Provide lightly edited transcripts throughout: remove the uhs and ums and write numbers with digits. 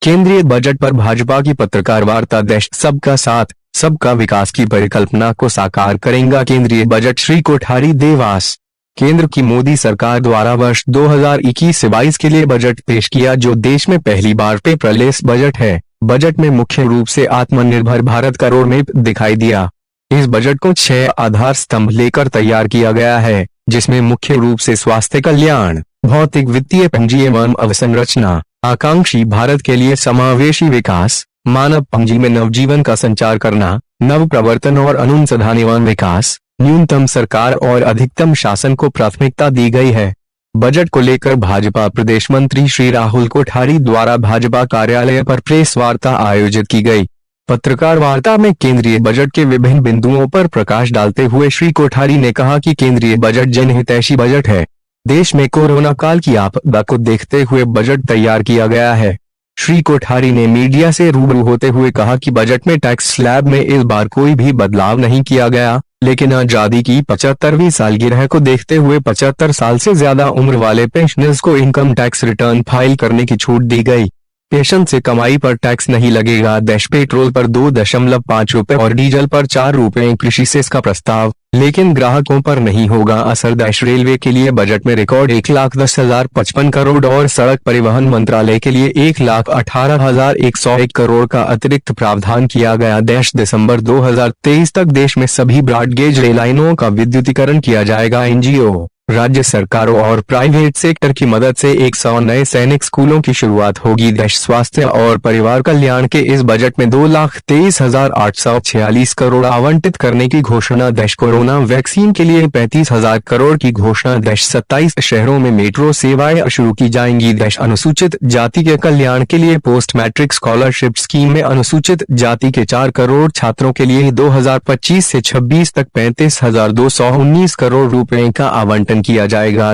केंद्रीय बजट पर भाजपा की पत्रकार वार्ता। देश सबका साथ सबका विकास की परिकल्पना को साकार करेगा केंद्रीय बजट। श्री कोठारी देवास। केंद्र की मोदी सरकार द्वारा वर्ष 2021 से 22 के लिए बजट पेश किया, जो देश में पहली बार पेपरलेस बजट है। बजट में मुख्य रूप से आत्मनिर्भर भारत का रोड मैप दिखाई दिया। इस बजट को 6 आधार स्तंभ लेकर तैयार किया गया है, जिसमें मुख्य रूप से स्वास्थ्य कल्याण, भौतिक वित्तीय पूंजी एवं अवसंरचना, आकांक्षी भारत के लिए समावेशी विकास, मानव पूंजी में नवजीवन का संचार करना, नव प्रवर्तन और अनुसंधान एवं विकास, न्यूनतम सरकार और अधिकतम शासन को प्राथमिकता दी गई है। बजट को लेकर भाजपा प्रदेश मंत्री श्री राहुल कोठारी द्वारा भाजपा कार्यालय पर प्रेस वार्ता आयोजित की गई। पत्रकार वार्ता में केंद्रीय बजट के विभिन्न बिंदुओं पर प्रकाश डालते हुए श्री कोठारी ने कहा कि केंद्रीय बजट जनहितैषी बजट है। देश में कोरोना काल की आपदा को देखते हुए बजट तैयार किया गया है। श्री कोठारी ने मीडिया से रूबरू होते हुए कहा कि बजट में टैक्स स्लैब में इस बार कोई भी बदलाव नहीं किया गया, लेकिन आजादी की 75वीं सालगिरह को देखते हुए 75 साल से ज्यादा उम्र वाले पेंशनर्स को इनकम टैक्स रिटर्न फाइल करने की छूट दी गई। पेंशन से कमाई पर टैक्स नहीं लगेगा। पेट्रोल पर 2.5 रुपए और डीजल पर 4 रुपए कृषि सेस का प्रस्ताव, लेकिन ग्राहकों पर नहीं होगा असर। रेलवे के लिए बजट में रिकॉर्ड 1,10,055 करोड़ और सड़क परिवहन मंत्रालय के लिए 1,18,101 करोड़ का अतिरिक्त प्रावधान किया गया। दिसंबर 2023 तक देश में सभी ब्रॉडगेज रेल लाइनों का विद्युतीकरण किया जाएगा। एनजीओ, राज्य सरकारों और प्राइवेट सेक्टर की मदद से 100 नए सैनिक स्कूलों की शुरुआत होगी। देश स्वास्थ्य और परिवार कल्याण के इस बजट में 2,23,846 करोड़ आवंटित करने की घोषणा। देश कोरोना वैक्सीन के लिए 35,000 करोड़ की घोषणा। देश 27 शहरों में मेट्रो सेवाएं शुरू की जाएंगी। देश अनुसूचित जाति के कल्याण के लिए पोस्ट मैट्रिक स्कॉलरशिप स्कीम में अनुसूचित जाति के 4 करोड़ छात्रों के लिए 2025 से 26 तक 35,219 करोड़ रुपए का आवंटन किया जाएगा।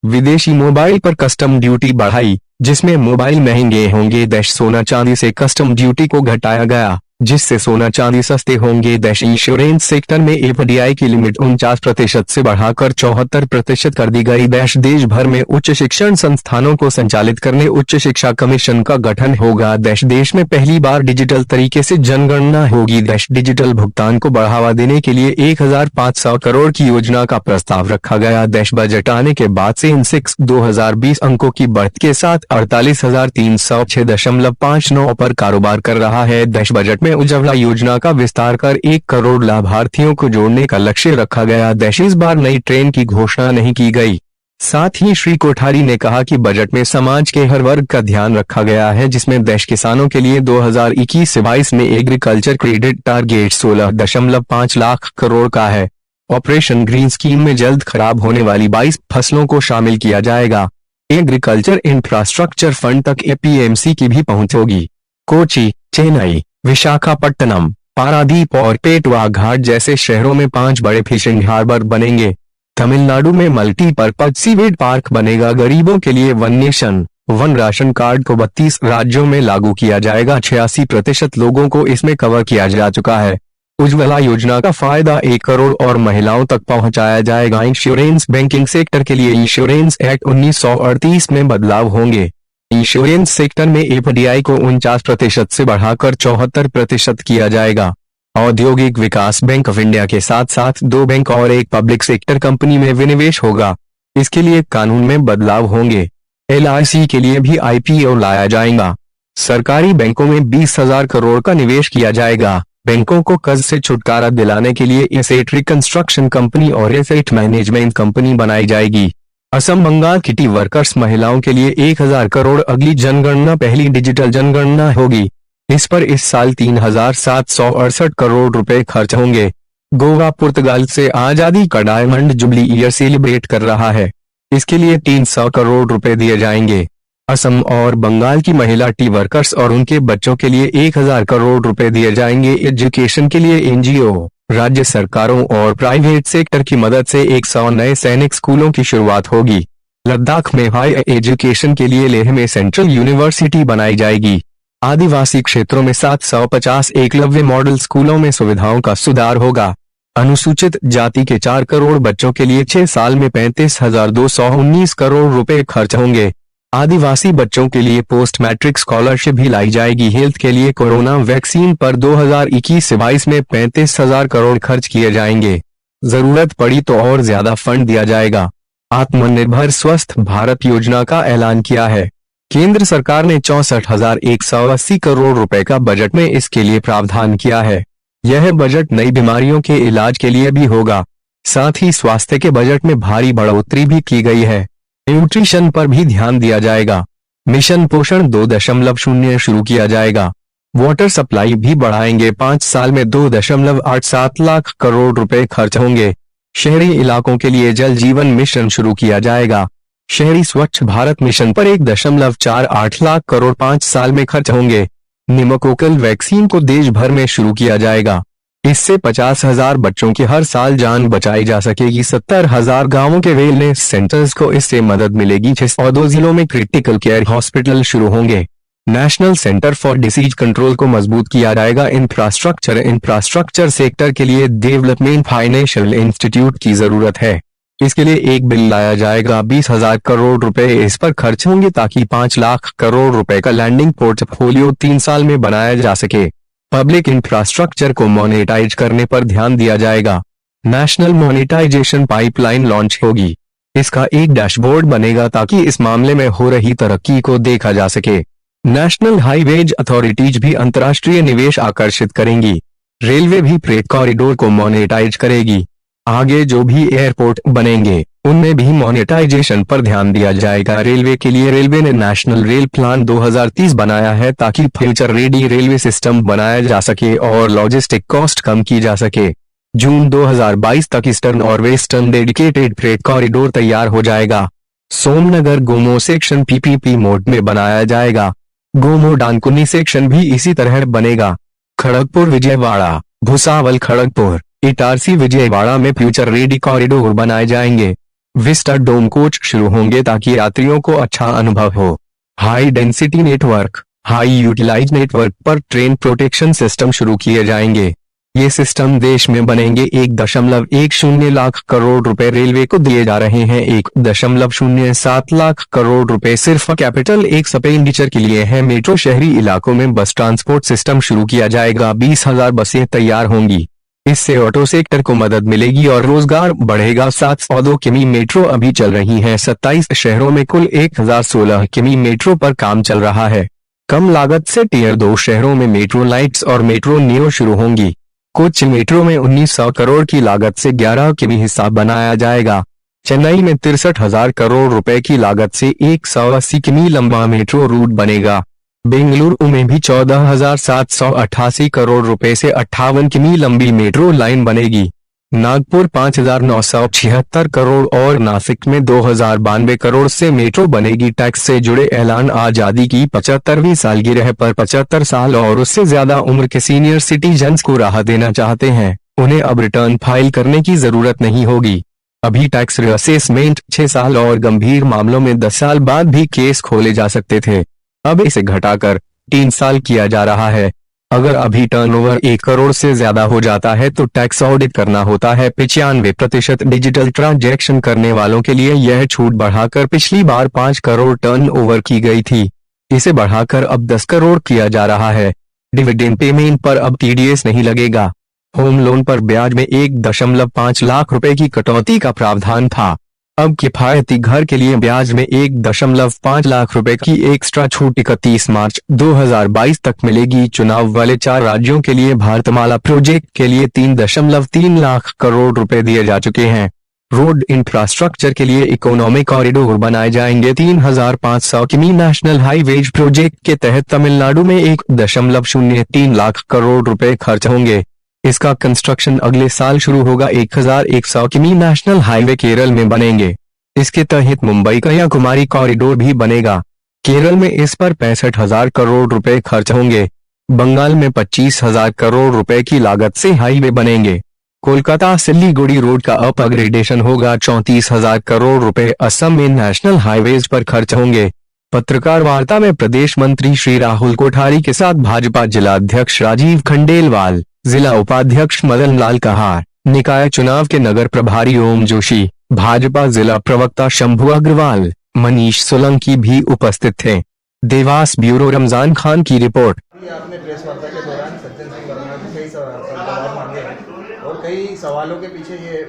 विदेशी मोबाइल पर कस्टम ड्यूटी बढ़ाई, जिसमें मोबाइल महंगे होंगे। सोना चांदी से कस्टम ड्यूटी को घटाया गया, जिससे सोना चांदी सस्ते होंगे। इंश्योरेंस सेक्टर में एफडीआई की लिमिट 49% से बढ़ाकर 74% कर दी गई। देश भर में उच्च शिक्षण संस्थानों को संचालित करने उच्च शिक्षा कमीशन का गठन होगा। देश में पहली बार डिजिटल तरीके से जनगणना होगी। डिजिटल भुगतान को बढ़ावा देने के लिए 1,500 करोड़ की योजना का प्रस्ताव रखा गया। बजट आने के बाद से सेंसेक्स 2020 अंकों की बढ़त के साथ 48,306.59 पर कारोबार कर रहा है। बजट में उज्ज्वला योजना का विस्तार कर 1 करोड़ लाभार्थियों को जोड़ने का लक्ष्य रखा गया। इस बार नई ट्रेन की घोषणा नहीं की गई। साथ ही श्री कोठारी ने कहा कि बजट में समाज के हर वर्ग का ध्यान रखा गया है, जिसमें देश किसानों के लिए 2021 से 22 में agriculture credit target 16.5 lakh crore का है। ऑपरेशन ग्रीन स्कीम में जल्द खराब होने वाली 22 फसलों को शामिल किया जाएगा। एग्रीकल्चर इंफ्रास्ट्रक्चर फंड तक एपीएमसी की भी पहुंच होगी। कोची, चेन्नई, विशाखापट्टनम, पारादीप और पेटवा घाट जैसे शहरों में 5 बड़े फिशिंग हार्बर बनेंगे। तमिलनाडु में मल्टीपर्पज सीवेज पार्क बनेगा। गरीबों के लिए one nation one ration card को 32 राज्यों में लागू किया जाएगा। 86% लोगों को इसमें कवर किया जा चुका है। उज्ज्वला योजना का फायदा 1 करोड़ और महिलाओं तक पहुंचाया जाएगा। इंश्योरेंस बैंकिंग सेक्टर के लिए इंश्योरेंस एक्ट 1938 में बदलाव होंगे। इंश्योरेंस सेक्टर में एफडीआई को 49% से बढ़ाकर 74% किया जाएगा। औद्योगिक विकास बैंक ऑफ इंडिया के साथ साथ 2 बैंक और 1 पब्लिक सेक्टर कंपनी में विनिवेश होगा। इसके लिए कानून में बदलाव होंगे। एलआईसी के लिए भी आईपीओ लाया जाएगा। सरकारी बैंकों में 20,000 करोड़ का निवेश किया जाएगा। बैंकों को कर्ज से छुटकारा दिलाने के लिए एसेट रिकंस्ट्रक्शन कंपनी और एसेट मैनेजमेंट कंपनी बनाई जाएगी। असम बंगाल किटी वर्कर्स महिलाओं के लिए 1,000 करोड़। अगली जनगणना पहली डिजिटल जनगणना होगी। इस पर इस साल 3,768 करोड़ रुपए खर्च होंगे। गोवा पुर्तगाल से आजादी का डायमंड जुबली ईयर सेलिब्रेट कर रहा है। इसके लिए 300 करोड़ रुपए दिए जाएंगे। असम और बंगाल की महिला टी वर्कर्स और उनके बच्चों के लिए 1,000 करोड़ रुपए दिए जाएंगे। एजुकेशन के लिए एनजीओ, राज्य सरकारों और प्राइवेट सेक्टर की मदद से 100 नए सैनिक स्कूलों की शुरुआत होगी। लद्दाख में हाई एजुकेशन के लिए लेह में सेंट्रल यूनिवर्सिटी बनाई जाएगी। आदिवासी क्षेत्रों में 750 एकलव्य मॉडल स्कूलों में सुविधाओं का सुधार होगा। अनुसूचित जाति के 4 करोड़ बच्चों के लिए 6 साल में 35,219 करोड़ रुपए खर्च होंगे। आदिवासी बच्चों के लिए पोस्ट मैट्रिक स्कॉलरशिप भी लाई जाएगी। हेल्थ के लिए कोरोना वैक्सीन पर 2021-22 में 35,000 करोड़ खर्च किए जाएंगे। जरूरत पड़ी तो और ज्यादा फंड दिया जाएगा। आत्मनिर्भर स्वस्थ भारत योजना का ऐलान किया है। केंद्र सरकार ने 64,180 करोड़ रुपए का बजट में इसके लिए प्रावधान किया है। यह बजट नई बीमारियों के इलाज के लिए भी होगा। साथ ही स्वास्थ्य के बजट में भारी बढ़ोतरी भी की गई है। न्यूट्रिशन पर भी ध्यान दिया जाएगा। मिशन पोषण 2.0 शुरू किया जाएगा। वाटर सप्लाई भी बढ़ाएंगे। 5 साल में 2.87 लाख करोड़ रुपए खर्च होंगे। शहरी इलाकों के लिए जल जीवन मिशन शुरू किया जाएगा। शहरी स्वच्छ भारत मिशन पर 1.48 लाख करोड़ 5 साल में खर्च होंगे। निमोकोकल वैक्सीन को देश भर में शुरू किया जाएगा। इससे 50,000 बच्चों की हर साल जान बचाई जा सकेगी। 70,000 गांवों के वेलनेस सेंटर्स को इससे मदद मिलेगी। 602 जिलों में क्रिटिकल केयर हॉस्पिटल शुरू होंगे। National centre for disease control को मजबूत किया जाएगा। इंफ्रास्ट्रक्चर सेक्टर के लिए डेवलपमेंट फाइनेंशियल इंस्टीट्यूट की जरूरत है। इसके लिए एक बिल लाया जाएगा। 20,000 करोड़ रुपए इस पर खर्च होंगे ताकि 5 लाख करोड़ रुपए का लैंडिंग पोर्टफोलियो 3 साल में बनाया जा सके। पब्लिक इंफ्रास्ट्रक्चर को मोनेटाइज करने पर ध्यान दिया जाएगा। नेशनल मोनेटाइजेशन पाइपलाइन लॉन्च होगी। इसका एक डैशबोर्ड बनेगा ताकि इस मामले में हो रही तरक्की को देखा जा सके। नेशनल हाईवेज अथॉरिटीज भी अंतर्राष्ट्रीय निवेश आकर्षित करेंगी। रेलवे भी फ्रेट कॉरिडोर को मोनेटाइज करेगी। आगे जो भी एयरपोर्ट बनेंगे उनमें भी मोनेटाइजेशन पर ध्यान दिया जाएगा। रेलवे के लिए रेलवे ने नेशनल रेल प्लान 2030 बनाया है ताकि फ्यूचर रेडी रेलवे सिस्टम बनाया जा सके और लॉजिस्टिक कॉस्ट कम की जा सके। जून 2022 तक ईस्टर्न और वेस्टर्न डेडिकेटेड फ्रेट कॉरिडोर तैयार हो जाएगा। सोमनगर गोमो सेक्शन पीपीपी मोड में बनाया जाएगा। गोमो डानकुनी सेक्शन भी इसी तरह बनेगा। खड़गपुर विजयवाड़ा, भुसावल खड़गपुर, इटारसी विजयवाड़ा में फ्यूचर रेडी कॉरिडोर बनाए जाएंगे। विस्टा डोम कोच शुरू होंगे ताकि यात्रियों को अच्छा अनुभव हो। High density network, high utilize network पर ट्रेन प्रोटेक्शन सिस्टम शुरू किए जाएंगे। ये सिस्टम देश में बनेंगे। 1.10 लाख करोड़ रुपए रेलवे को दिए जा रहे हैं। 1.07 लाख करोड़ रुपए सिर्फ कैपिटल एक्सपेंडिचर के लिए है। मेट्रो शहरी इलाकों में बस ट्रांसपोर्ट सिस्टम शुरू किया जाएगा। 20,000 बसें तैयार होंगी। इससे ऑटो सेक्टर को मदद मिलेगी और रोजगार बढ़ेगा। 702 किमी मेट्रो अभी चल रही है। 27 शहरों में कुल 1016 किमी मेट्रो पर काम चल रहा है। कम लागत से टियर 2 शहरों में मेट्रो लाइट्स और मेट्रो नियो शुरू होंगी। कोच्चि मेट्रो में 1900 करोड़ की लागत से 11 किमी हिस्सा बनाया जाएगा। चेन्नई में 63,000 करोड़ रुपए की लागत से 180 किमी लंबा मेट्रो रूट बनेगा। बेंगलुरु में भी 14,788 करोड़ रुपए से 58 किमी लंबी मेट्रो लाइन बनेगी। नागपुर 5,976 करोड़ और नासिक में 2,092 करोड़ से मेट्रो बनेगी। टैक्स से जुड़े ऐलान आजादी की 75वीं सालगिरह पर 75 साल और उससे ज्यादा उम्र के सीनियर सिटीजन्स को राहत देना चाहते हैं। उन्हें अब रिटर्न फाइल करने की जरूरत नहीं होगी। अभी टैक्स रीअसेसमेंट 6 साल और गंभीर मामलों में 10 साल बाद भी केस खोले जा सकते थे। अब इसे घटाकर 3 साल किया जा रहा है। अगर अभी टर्नओवर 1 करोड़ से ज्यादा हो जाता है तो टैक्स ऑडिट करना होता है। 95% डिजिटल ट्रांजैक्शन करने वालों के लिए यह छूट बढ़ाकर पिछली बार 5 करोड़ टर्नओवर की गई थी। इसे बढ़ाकर अब 10 करोड़ किया जा रहा है। डिविडेंड पेमेंट पर अब टीडीएस नहीं लगेगा। होम लोन पर ब्याज में 1.5 लाख रुपए की कटौती का प्रावधान था। अब किफायती घर के लिए ब्याज में 1.5 लाख रुपए की एक्स्ट्रा छूट 31 मार्च 2022 तक मिलेगी। चुनाव वाले 4 राज्यों के लिए भारतमाला प्रोजेक्ट के लिए 3.3 लाख करोड़ रुपए दिए जा चुके हैं। रोड इंफ्रास्ट्रक्चर के लिए इकोनॉमिक कॉरिडोर बनाए जाएंगे। 3,500 किमी नेशनल हाईवेज प्रोजेक्ट के तहत तमिलनाडु में 1.03 लाख करोड़ रुपए खर्च होंगे। इसका कंस्ट्रक्शन अगले साल शुरू होगा। 1,100 किमी नेशनल हाईवे केरल में बनेंगे। इसके तहत मुंबई कन्याकुमारी कॉरिडोर भी बनेगा। केरल में इस पर 65,000 करोड़ रुपए खर्च होंगे। बंगाल में 25,000 करोड़ रुपए की लागत से हाईवे बनेंगे। कोलकाता सिल्लीगुड़ी रोड का अपग्रेडेशन होगा। 34,000 करोड़ रुपए असम में नेशनल हाईवेज पर खर्च होंगे। पत्रकार वार्ता में प्रदेश मंत्री श्री राहुल कोठारी के साथ भाजपा जिलाध्यक्ष राजीव खंडेलवाल, जिला उपाध्यक्ष मदन लाल कहार, निकाय चुनाव के नगर प्रभारी ओम जोशी, भाजपा जिला प्रवक्ता शंभू अग्रवाल, मनीष सोलंकी भी उपस्थित थे। देवास ब्यूरो रमजान खान की रिपोर्ट। आपने प्रेस वार्ता के दौरान सज्जन सिंह वर्मा जी कई जवाब मांगे हैं और कई सवालों के पीछे ये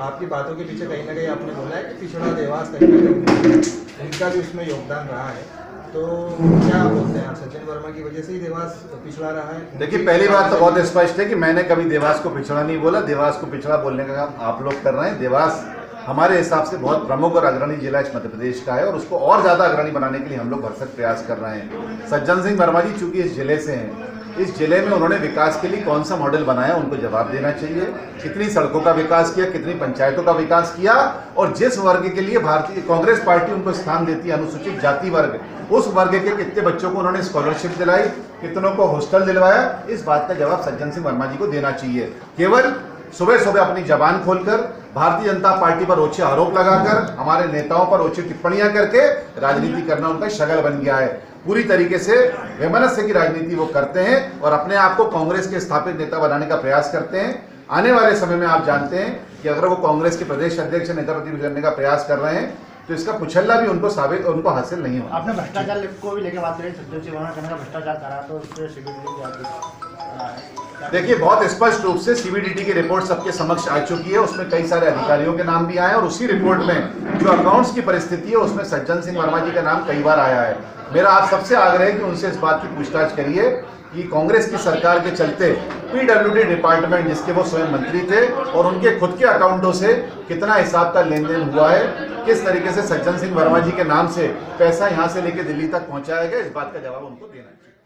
आपकी बातों के पीछे कहीं ना कहीं आपने बोला है कि पिछड़ा देवास कहीं ना कहीं उनका भी उसमें योगदान रहा है। तो क्या बोलते हैं आप, सज्जन वर्मा की वजह से ही देवास पिछड़ा रहा है? देखिए, पहली बात तो बहुत स्पष्ट है कि मैंने कभी देवास को पिछड़ा नहीं बोला। देवास को पिछड़ा बोलने का काम आप लोग कर रहे हैं। देवास हमारे हिसाब से बहुत प्रमुख और अग्रणी जिला इस मध्य प्रदेश का है और उसको और ज़्यादा अग्रणी बनाने के लिए हम लोग भरसक प्रयास कर रहे हैं। सज्जन सिंह वर्मा जी चूंकि इस जिले से हैं, इस जिले में उन्होंने विकास के लिए कौन सा मॉडल बनाया उनको जवाब देना चाहिए। कितनी सड़कों का विकास किया, कितनी पंचायतों का विकास किया और जिस वर्ग के लिए भारतीय कांग्रेस पार्टी उनको स्थान देती है, अनुसूचित जाति वर्ग, उस वर्ग के कितने बच्चों को उन्होंने स्कॉलरशिप दिलाई, कितनों को हॉस्टल दिलवाया, इस बात का जवाब सज्जन सिंह वर्मा जी को देना चाहिए। केवल सुबह सुबह अपनी जबान खोलकर भारतीय जनता पार्टी पर ओछे आरोप लगाकर, हमारे नेताओं पर ओछी टिप्पणियां करके राजनीति करना उनका शगल बन गया है। पूरी तरीके से वैमनस्य की राजनीति वो करते हैं और अपने आप को कांग्रेस के स्थापित नेता बनाने का प्रयास करते हैं। आने वाले समय में आप जानते हैं कि अगर वो कांग्रेस के प्रदेश अध्यक्ष नेता प्रतिनिधि करने का प्रयास कर रहे हैं तो इसका कुचल्ला भी उनको हासिल नहीं होगा। आपने भ्रष्टाचार को भी लेकर बात करी, सज्जन सिंह वर्मा कहने का भ्रष्टाचार करा तो उससे देखिए, बहुत स्पष्ट रूप से सीबीडीटी की रिपोर्ट सबके समक्ष आ चुकी है। उसमें कई सारे अधिकारियों के नाम भी आए और उसी रिपोर्ट में जो अकाउंट्स की परिस्थिति है उसमें सज्जन सिंह वर्मा जी का नाम कई बार आया है। मेरा आप सबसे आग्रह है कि उनसे इस बात की पूछताछ करिए कि कांग्रेस की सरकार के चलते पीडब्ल्यूडी डिपार्टमेंट, जिसके वो स्वयं मंत्री थे, और उनके खुद के अकाउंटों से कितना हिसाब का लेन देन हुआ है, किस तरीके से सज्जन सिंह वर्मा जी के नाम से पैसा यहाँ से लेकर दिल्ली तक पहुँचाया गया, इस बात का जवाब उनको देना चाहिए।